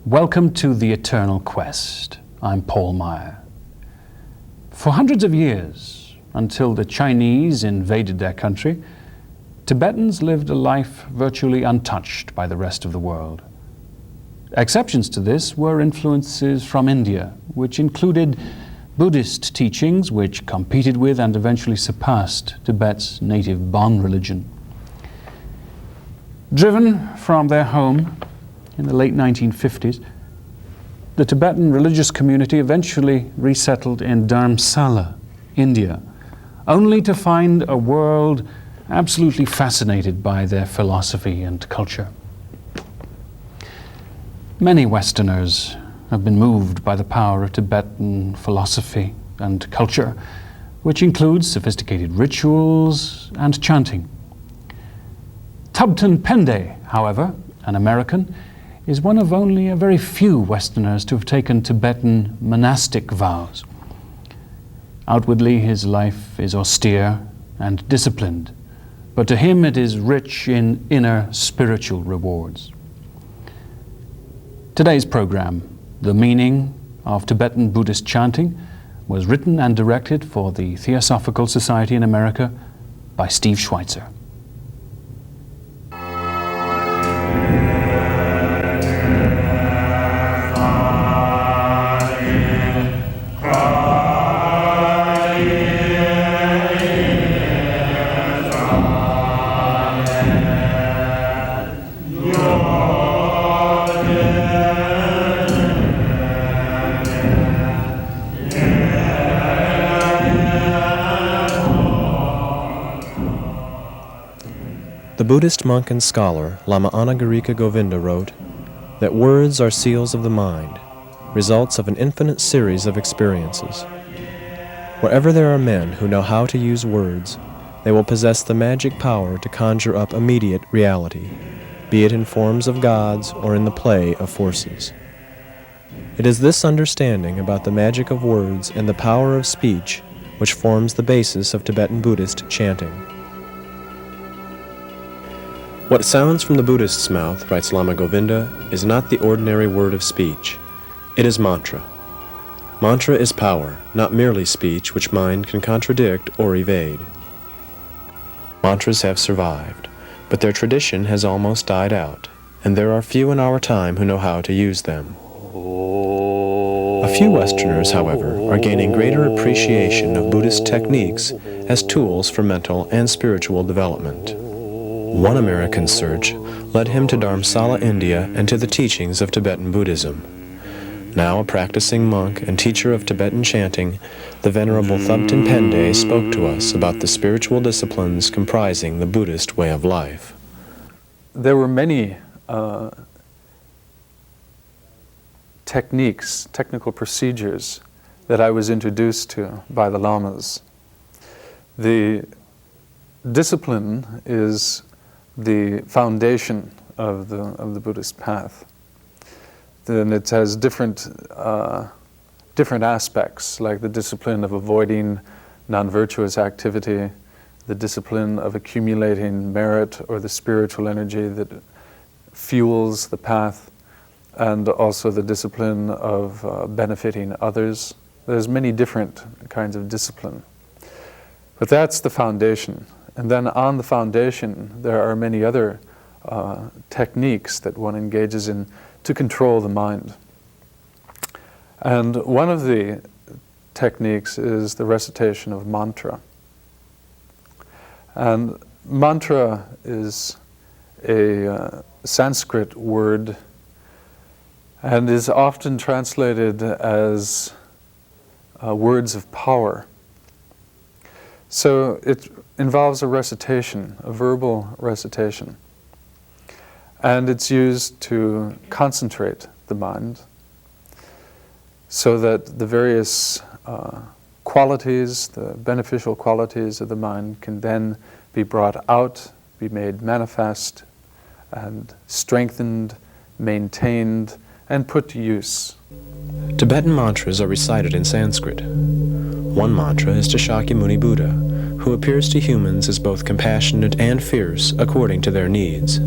Welcome to The Eternal Quest. I'm Paul Meyer. For hundreds of years, until the Chinese invaded their country, Tibetans lived a life virtually untouched by the rest of the world. Exceptions to this were influences from India, which included Buddhist teachings which competed with and eventually surpassed Tibet's native Bon religion. Driven from their home in the late 1950s, the Tibetan religious community eventually resettled in Dharamsala, India, only to find a world absolutely fascinated by their philosophy and culture. Many Westerners have been moved by the power of Tibetan philosophy and culture, which includes sophisticated rituals and chanting. Thubten Pende, however, an American, is one of only a very few Westerners to have taken Tibetan monastic vows. Outwardly, his life is austere and disciplined, but to him it is rich in inner spiritual rewards. Today's program, The Meaning of Tibetan Buddhist Chanting, was written and directed for the Theosophical Society in America by Steve Schweitzer. The Buddhist monk and scholar Lama Anagarika Govinda wrote that words are seals of the mind, results of an infinite series of experiences. Wherever there are men who know how to use words, they will possess the magic power to conjure up immediate reality, be it in forms of gods or in the play of forces. It is this understanding about the magic of words and the power of speech which forms the basis of Tibetan Buddhist chanting. What sounds from the Buddhist's mouth, writes Lama Govinda, is not the ordinary word of speech. It is mantra. Mantra is power, not merely speech which mind can contradict or evade. Mantras have survived, but their tradition has almost died out, and there are few in our time who know how to use them. A few Westerners, however, are gaining greater appreciation of Buddhist techniques as tools for mental and spiritual development. One American search led him to Dharamsala, India, and to the teachings of Tibetan Buddhism. Now a practicing monk and teacher of Tibetan chanting, the Venerable Thubten Pende spoke to us about the spiritual disciplines comprising the Buddhist way of life. There were many techniques, technical procedures that I was introduced to by the lamas. The discipline is the foundation of the Buddhist path. Then it has different aspects, like the discipline of avoiding non-virtuous activity, the discipline of accumulating merit or the spiritual energy that fuels the path, and also the discipline of benefiting others. There's many different kinds of discipline. But that's the foundation. And then on the foundation, there are many other techniques that one engages in to control the mind. And one of the techniques is the recitation of mantra. And mantra is a Sanskrit word and is often translated as words of power. So it involves a recitation, a verbal recitation. And it's used to concentrate the mind so that the various qualities, the beneficial qualities of the mind can then be brought out, be made manifest, and strengthened, maintained, and put to use. Tibetan mantras are recited in Sanskrit. One mantra is to Shakyamuni Buddha, who appears to humans as both compassionate and fierce according to their needs.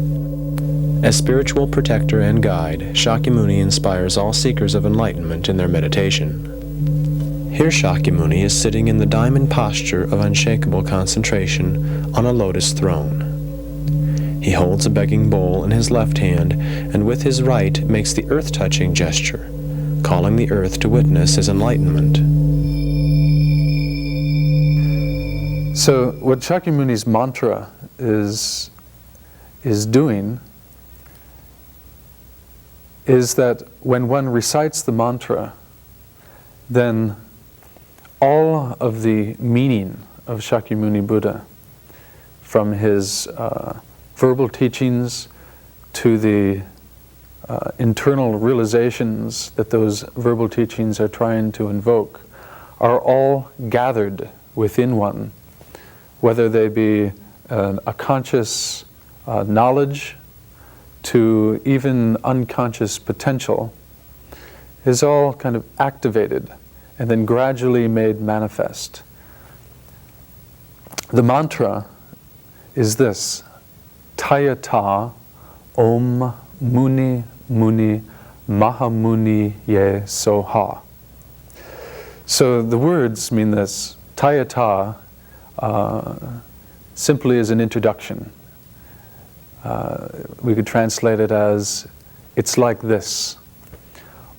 As spiritual protector and guide, Shakyamuni inspires all seekers of enlightenment in their meditation. Here Shakyamuni is sitting in the diamond posture of unshakable concentration on a lotus throne. He holds a begging bowl in his left hand, and with his right makes the earth-touching gesture, calling the earth to witness his enlightenment. So what Shakyamuni's mantra is doing is that when one recites the mantra, then all of the meaning of Shakyamuni Buddha, from his verbal teachings to the internal realizations that those verbal teachings are trying to invoke, are all gathered within one, whether they be a conscious knowledge to even unconscious potential, is all kind of activated and then gradually made manifest. The mantra is this: Tayata Om Muni Muni Mahamuni Ye Soha. So the words mean this. Tayata simply is an introduction. We could translate it as, it's like this.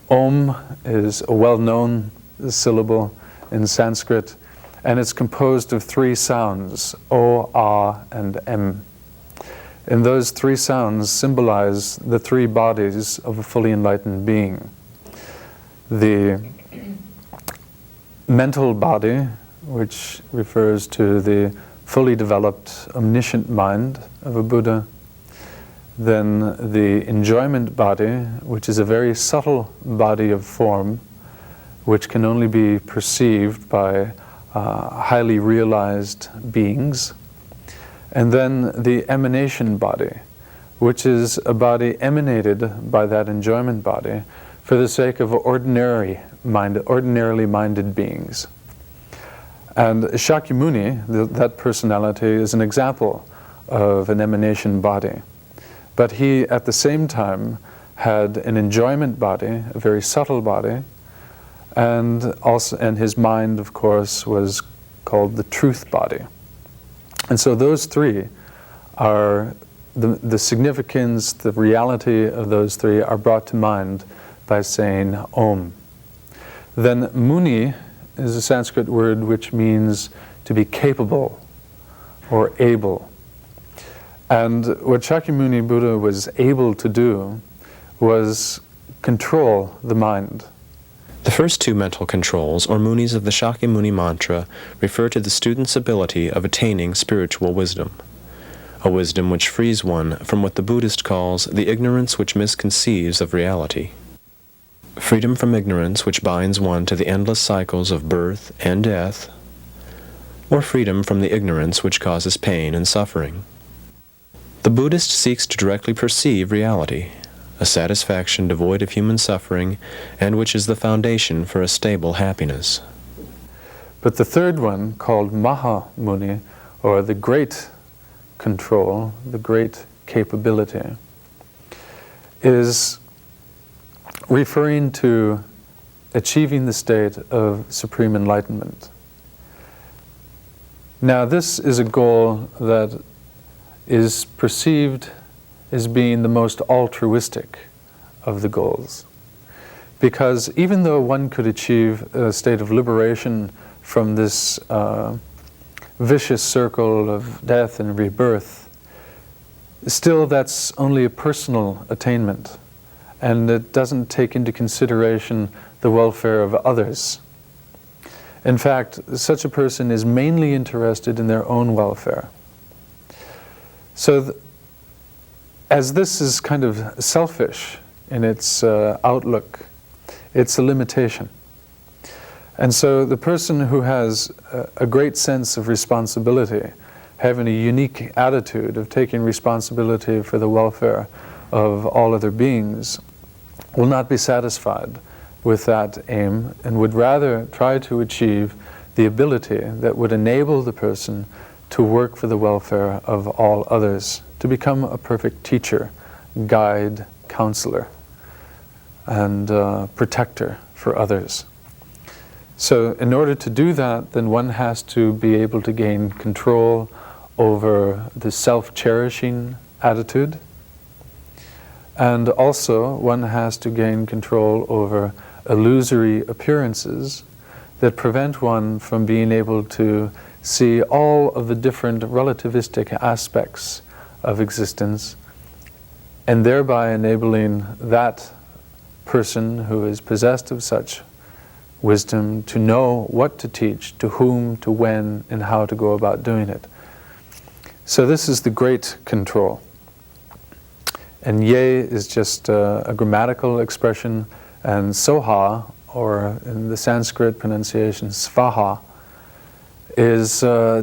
Om is a well-known syllable in Sanskrit, and it's composed of three sounds, O, A, and M. And those three sounds symbolize the three bodies of a fully enlightened being. The mental body, which refers to the fully developed omniscient mind of a Buddha. Then the enjoyment body, which is a very subtle body of form, which can only be perceived by highly realized beings. And then the emanation body, which is a body emanated by that enjoyment body for the sake of ordinarily minded beings. And Shakyamuni, that personality, is an example of an emanation body. But he, at the same time, had an enjoyment body, a very subtle body, and his mind, of course, was called the truth body. And so those three are, the significance, the reality of those three are brought to mind by saying Om. Then Muni is a Sanskrit word which means to be capable or able. And what Shakyamuni Buddha was able to do was control the mind. The first two mental controls, or munis of the Shakyamuni mantra, refer to the student's ability of attaining spiritual wisdom, a wisdom which frees one from what the Buddhist calls the ignorance which misconceives of reality. Freedom from ignorance which binds one to the endless cycles of birth and death, or freedom from the ignorance which causes pain and suffering. The Buddhist seeks to directly perceive reality, a satisfaction devoid of human suffering, and which is the foundation for a stable happiness. But the third one, called Mahamuni, or the great control, the great capability, is referring to achieving the state of supreme enlightenment. Now, this is a goal that is perceived as being the most altruistic of the goals. Because even though one could achieve a state of liberation from this vicious circle of death and rebirth, still that's only a personal attainment, and it doesn't take into consideration the welfare of others. In fact, such a person is mainly interested in their own welfare. So as this is kind of selfish in its outlook, it's a limitation. And so the person who has a great sense of responsibility, having a unique attitude of taking responsibility for the welfare of all other beings, will not be satisfied with that aim and would rather try to achieve the ability that would enable the person to work for the welfare of all others, to become a perfect teacher, guide, counselor, and protector for others. So in order to do that, then one has to be able to gain control over the self-cherishing attitude, and also one has to gain control over illusory appearances that prevent one from being able to see all of the different relativistic aspects of existence, and thereby enabling that person who is possessed of such wisdom to know what to teach, to whom, to when, and how to go about doing it. So this is the great control. And ye is just a grammatical expression, and soha, or in the Sanskrit pronunciation svaha, is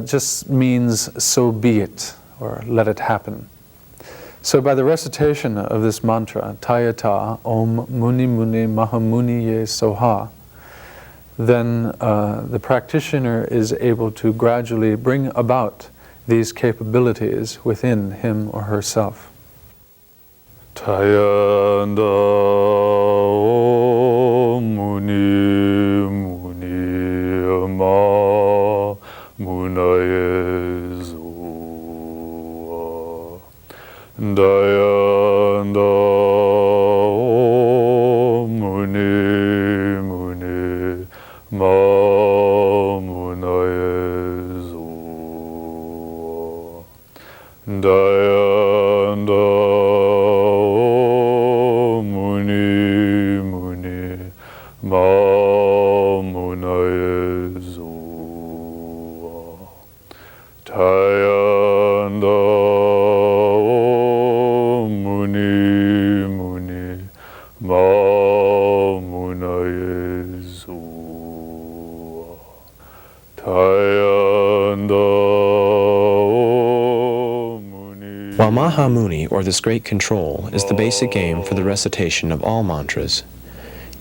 just means so be it, or let it happen. So by the recitation of this mantra, Tayata Om Muni Muni Mahamuni Ye Soha, then the practitioner is able to gradually bring about these capabilities within him or herself. Tayanda Om Muni Muni Ma Munaye Zoa Dayanda Om Muni Muni Ma Munaye Zoa Dayanda While Mahamuni, or this great control, is the basic aim for the recitation of all mantras,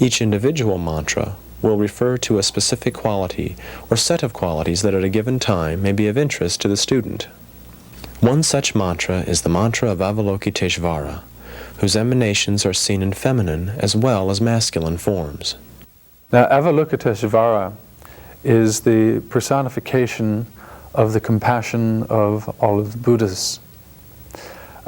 each individual mantra will refer to a specific quality or set of qualities that at a given time may be of interest to the student. One such mantra is the mantra of Avalokiteshvara, whose emanations are seen in feminine as well as masculine forms. Now, Avalokiteshvara is the personification of the compassion of all of the Buddhists.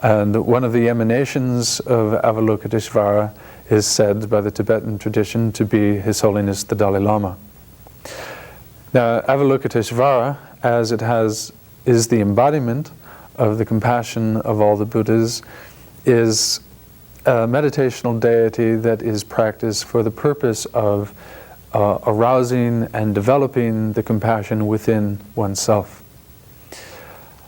And one of the emanations of Avalokiteshvara is said by the Tibetan tradition to be His Holiness the Dalai Lama. Now, Avalokiteshvara, as it is the embodiment of the compassion of all the Buddhas, is a meditational deity that is practiced for the purpose of arousing and developing the compassion within oneself.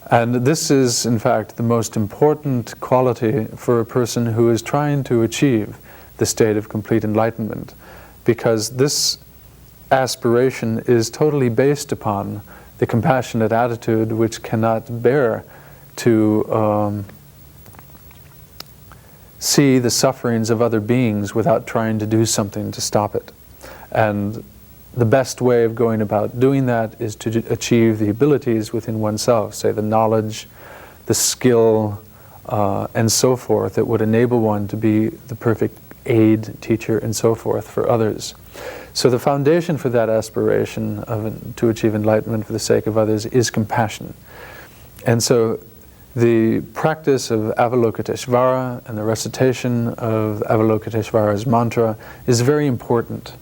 And this is, in fact, the most important quality for a person who is trying to achieve the state of complete enlightenment, because this aspiration is totally based upon the compassionate attitude which cannot bear to see the sufferings of other beings without trying to do something to stop it. And the best way of going about doing that is to achieve the abilities within oneself, say the knowledge, the skill, and so forth, that would enable one to be the perfect aid, teacher, and so forth for others. So the foundation for that aspiration to achieve enlightenment for the sake of others is compassion. And so the practice of Avalokiteshvara and the recitation of Avalokiteshvara's mantra is very important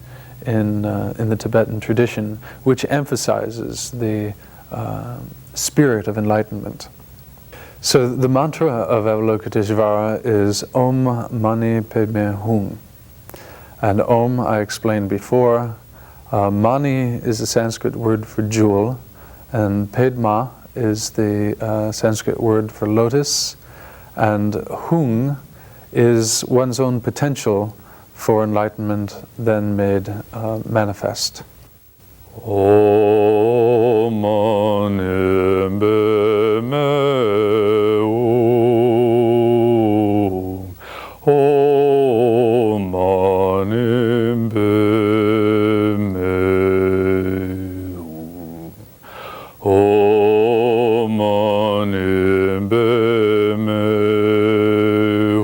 in the Tibetan tradition, which emphasizes the spirit of enlightenment. So the mantra of Avalokiteshvara is Om Mani Padme Hum. And Om, I explained before, Mani is the Sanskrit word for jewel, and Padma is the Sanskrit word for lotus, and Hung is one's own potential for enlightenment then made manifest. Om Mani Padme Hum. Om Mani Padme Hum. Om Mani Padme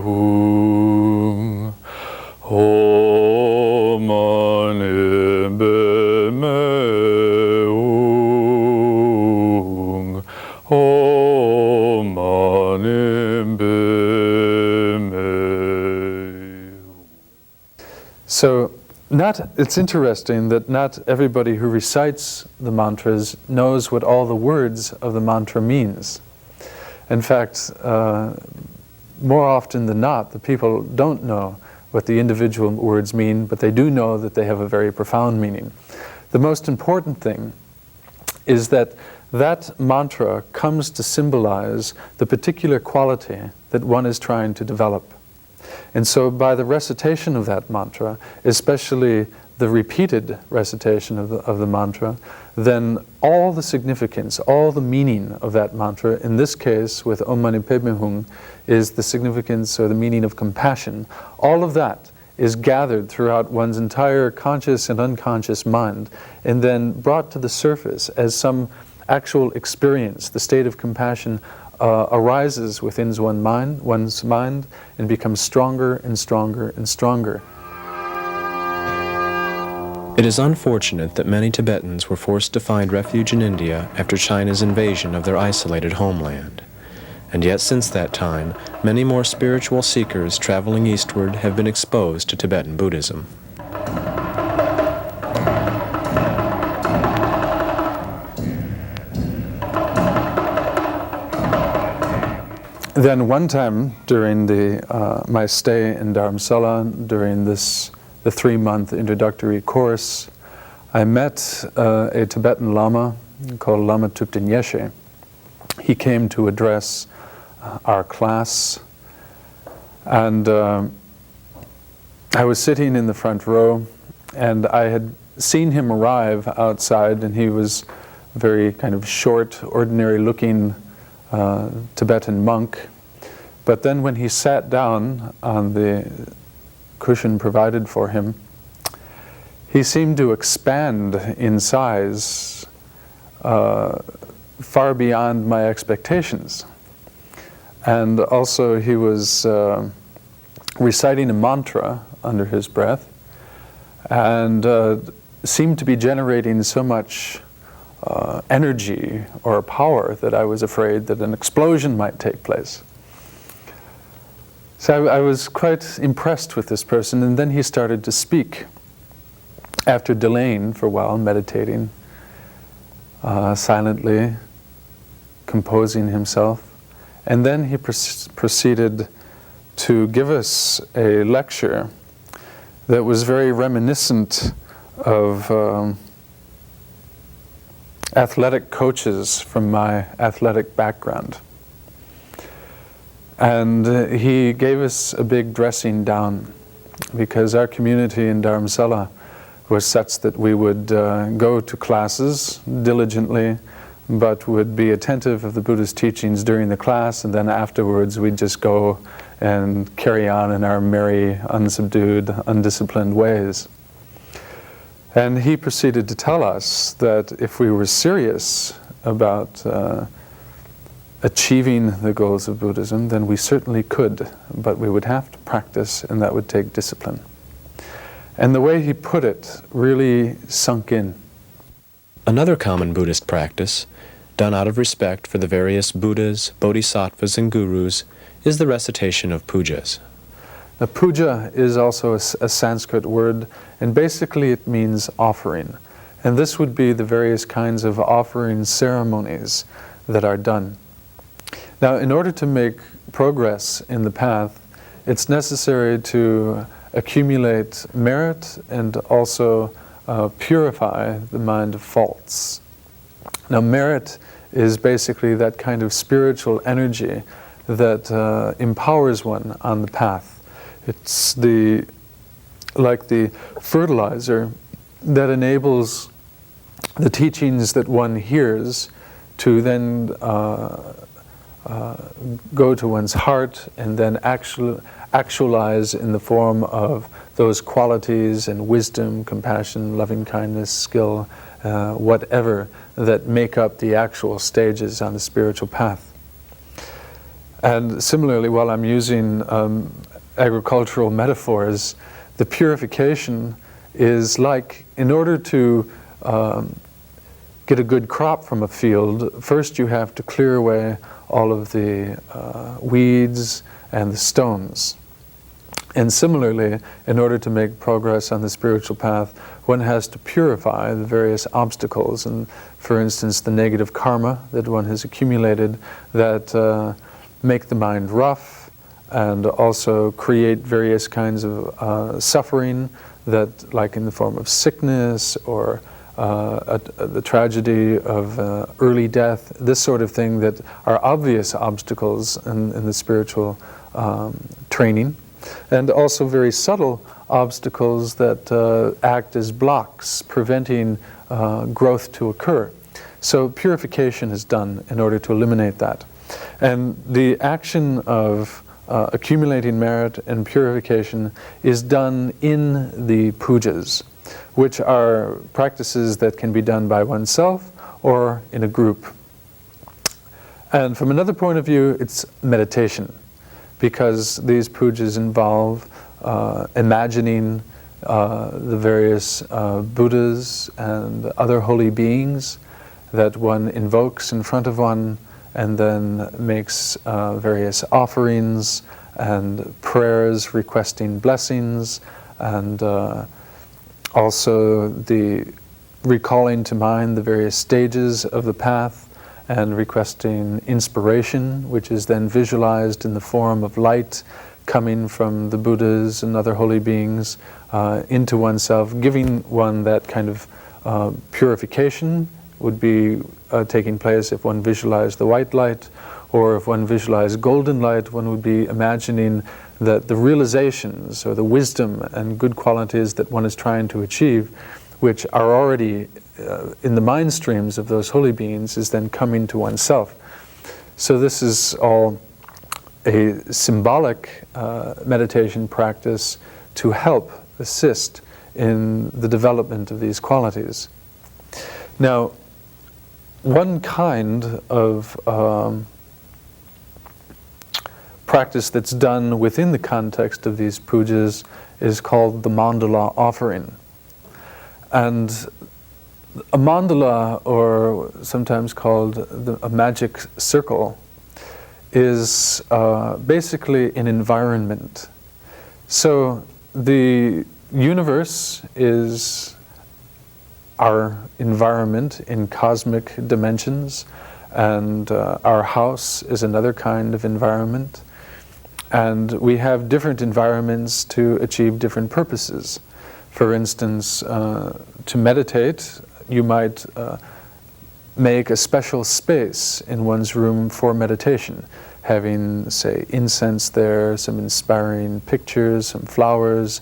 Hum. So it's interesting that not everybody who recites the mantras knows what all the words of the mantra means. In fact, more often than not, the people don't know what the individual words mean, but they do know that they have a very profound meaning. The most important thing is that that mantra comes to symbolize the particular quality that one is trying to develop. And so by the recitation of that mantra, especially the repeated recitation of the mantra, then all the significance, all the meaning of that mantra, in this case with Om Mani Padme Hum, is the significance or the meaning of compassion. All of that is gathered throughout one's entire conscious and unconscious mind and then brought to the surface as some actual experience. The state of compassion arises within one's mind and becomes stronger and stronger and stronger. It is unfortunate that many Tibetans were forced to find refuge in India after China's invasion of their isolated homeland. And yet since that time, many more spiritual seekers traveling eastward have been exposed to Tibetan Buddhism. Then one time during my stay in Dharamsala, during the 3-month introductory course, I met a Tibetan Lama called Lama Thubten Pende. He came to address our class, and I was sitting in the front row, and I had seen him arrive outside, and he was a very kind of short, ordinary-looking Tibetan monk. But then when he sat down on the cushion provided for him, he seemed to expand in size far beyond my expectations. And also he was reciting a mantra under his breath and seemed to be generating so much energy or power that I was afraid that an explosion might take place. So I was quite impressed with this person, and then he started to speak after delaying for a while, meditating, silently, composing himself. And then he proceeded to give us a lecture that was very reminiscent of athletic coaches from my athletic background. And he gave us a big dressing down, because our community in Dharamsala was such that we would go to classes diligently, but would be attentive of the Buddhist teachings during the class, and then afterwards we'd just go and carry on in our merry, unsubdued, undisciplined ways. And he proceeded to tell us that if we were serious about achieving the goals of Buddhism, then we certainly could, but we would have to practice, and that would take discipline. And the way he put it really sunk in. Another common Buddhist practice, done out of respect for the various Buddhas, Bodhisattvas, and Gurus, is the recitation of pujas. A puja is also a Sanskrit word, and basically it means offering. And this would be the various kinds of offering ceremonies that are done. Now, in order to make progress in the path, it's necessary to accumulate merit and also purify the mind of faults. Now, merit is basically that kind of spiritual energy that empowers one on the path. It's like the fertilizer that enables the teachings that one hears to then go to one's heart and then actualize in the form of those qualities and wisdom, compassion, loving kindness, skill, whatever that make up the actual stages on the spiritual path. And similarly, while I'm using agricultural metaphors, the purification is like, in order to get a good crop from a field, first you have to clear away all of the weeds and the stones. And similarly, in order to make progress on the spiritual path, one has to purify the various obstacles, and for instance, the negative karma that one has accumulated that make the mind rough and also create various kinds of suffering, that, like in the form of sickness or the tragedy of early death, this sort of thing, that are obvious obstacles in the spiritual training. And also very subtle obstacles that act as blocks, preventing growth to occur. So purification is done in order to eliminate that. And the action of accumulating merit and purification is done in the pujas, which are practices that can be done by oneself or in a group. And from another point of view, it's meditation, because these pujas involve imagining the various Buddhas and other holy beings that one invokes in front of one, and then makes various offerings and prayers requesting blessings, and also the recalling to mind the various stages of the path, and requesting inspiration, which is then visualized in the form of light coming from the Buddhas and other holy beings into oneself, giving one that kind of purification would be taking place if one visualized the white light, or if one visualized golden light, one would be imagining that the realizations or the wisdom and good qualities that one is trying to achieve, which are already in the mind streams of those holy beings, is then coming to oneself. So this is all a symbolic meditation practice to help assist in the development of these qualities. Now, one kind of practice that's done within the context of these pujas is called the Mandala offering. And a mandala, or sometimes called a magic circle, is basically an environment. So the universe is our environment in cosmic dimensions, and our house is another kind of environment. And we have different environments to achieve different purposes. For instance, to meditate, you might make a special space in one's room for meditation, having, say, incense there, some inspiring pictures, some flowers,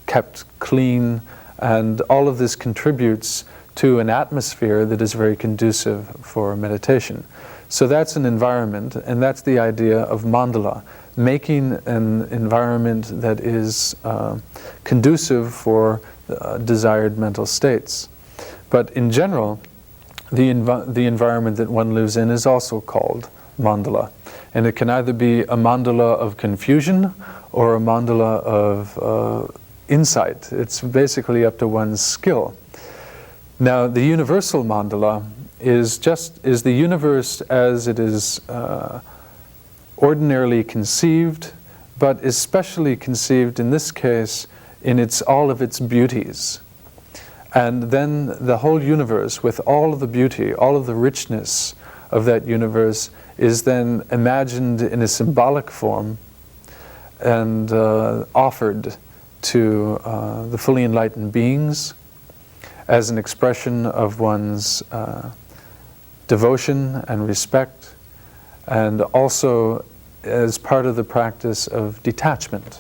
kept clean, and all of this contributes to an atmosphere that is very conducive for meditation. So that's an environment, and that's the idea of mandala, making an environment that is conducive for desired mental states. But in general, the environment that one lives in is also called mandala. And it can either be a mandala of confusion or a mandala of insight. It's basically up to one's skill. Now, the universal mandala is the universe as it is ordinarily conceived, but especially conceived in this case in all of its beauties. And then the whole universe, with all of the beauty, all of the richness of that universe, is then imagined in a symbolic form and offered to the fully enlightened beings as an expression of one's devotion and respect, and also as part of the practice of detachment,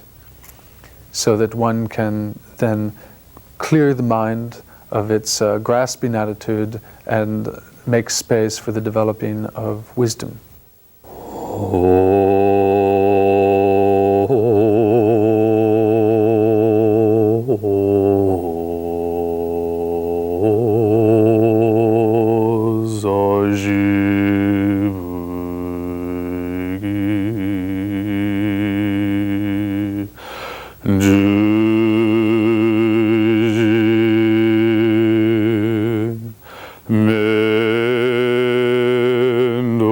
so that one can then clear the mind of its grasping attitude and make space for the developing of wisdom. Mendo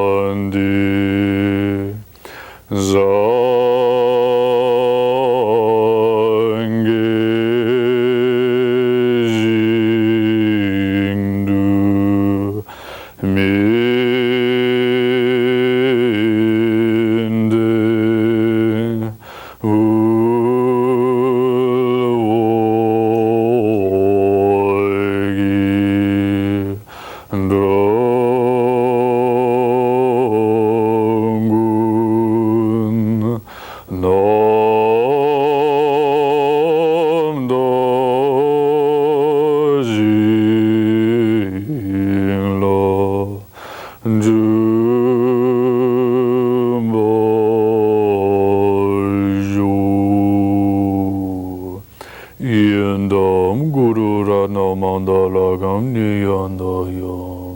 Gembandi Zange Jingdu Minde Ulwogi Dongun Nom Dojin Lo Jumbo Ju Yendam Guru Ratna Mandala Gam Niyanda Yo